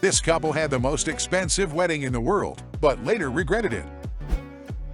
This couple had the most expensive wedding in the world, but later regretted it.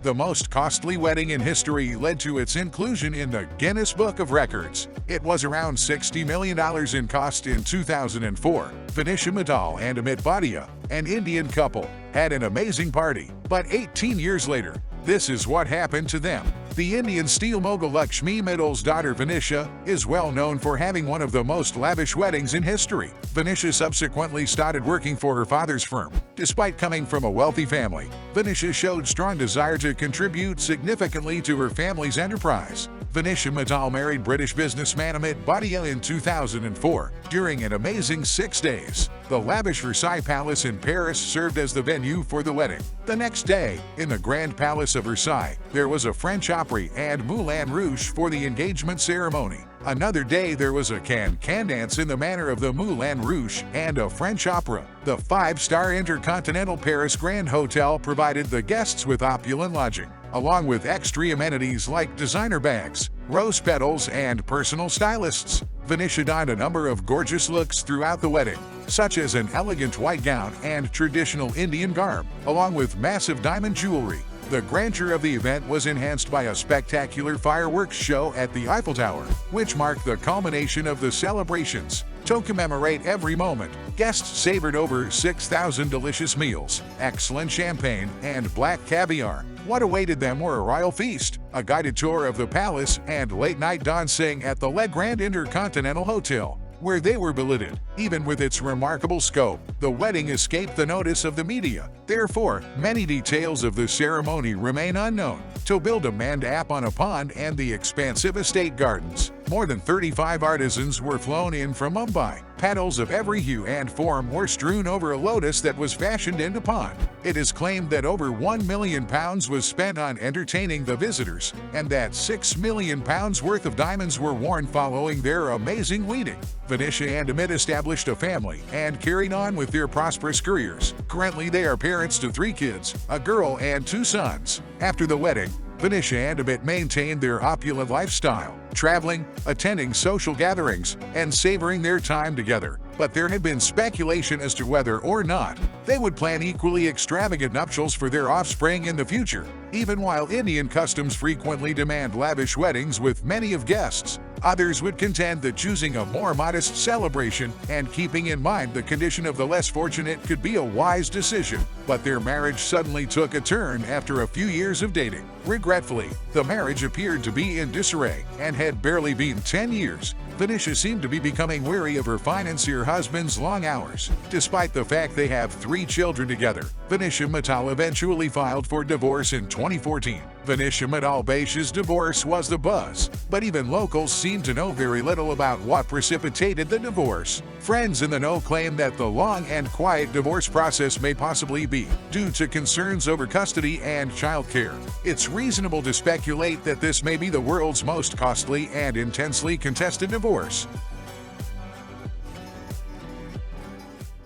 The most costly wedding in history led to its inclusion in the Guinness Book of Records. It was around $60 million in cost in 2004. Vanisha Mittal and Amit Bhatia, an Indian couple, had an amazing party. But 18 years later, this is what happened to them. The Indian steel mogul Lakshmi Mittal's daughter Vanisha is well known for having one of the most lavish weddings in history. Vanisha subsequently started working for her father's firm. Despite coming from a wealthy family, Vanisha showed strong desire to contribute significantly to her family's enterprise. Vanisha Mittal married British businessman Amit Bhatia in 2004 during an amazing 6 days. The lavish Versailles Palace in Paris served as the venue for the wedding. The next day, in the Grand Palace of Versailles, there was a French opera and Moulin Rouge for the engagement ceremony. Another day there was a can-can dance in the manner of the Moulin Rouge and a French opera. The 5-star Intercontinental Paris Grand Hotel provided the guests with opulent lodging, along with extra amenities like designer bags, rose petals, and personal stylists. Vanisha donned a number of gorgeous looks throughout the wedding, such as an elegant white gown and traditional Indian garb, along with massive diamond jewelry. The grandeur of the event was enhanced by a spectacular fireworks show at the Eiffel Tower, which marked the culmination of the celebrations. To commemorate every moment, guests savored over 6,000 delicious meals, excellent champagne, and black caviar. What awaited them were a royal feast, a guided tour of the palace, and late-night dancing at the Le Grand Intercontinental Hotel, where they were billeted. Even with its remarkable scope, the wedding escaped the notice of the media. Therefore, many details of the ceremony remain unknown. To build a manned app on a pond and the expansive estate gardens, more than 35 artisans were flown in from Mumbai. Petals of every hue and form were strewn over a lotus that was fashioned in the pond. It is claimed that over £1 million was spent on entertaining the visitors, and that £6 million worth of diamonds were worn following their amazing wedding. Vanisha and Amit established a family and carried on with their prosperous careers. Currently, they are parents to 3 kids, a girl and 2 sons. After the wedding, Vanisha and Amit maintained their opulent lifestyle, traveling, attending social gatherings, and savoring their time together. But there had been speculation as to whether or not they would plan equally extravagant nuptials for their offspring in the future. Even while Indian customs frequently demand lavish weddings with many of guests, others would contend that choosing a more modest celebration and keeping in mind the condition of the less fortunate could be a wise decision. But their marriage suddenly took a turn after a few years of dating. Regretfully, the marriage appeared to be in disarray and had barely been 10 years. Vanisha seemed to be becoming weary of her financier husband's long hours. Despite the fact they have 3 children together, Vanisha Mittal eventually filed for divorce in 2014. Vanisha Mittal-Baish's divorce was the buzz, but even locals seem to know very little about what precipitated the divorce. Friends in the know claim that the long and quiet divorce process may possibly be due to concerns over custody and childcare. It's reasonable to speculate that this may be the world's most costly and intensely contested divorce.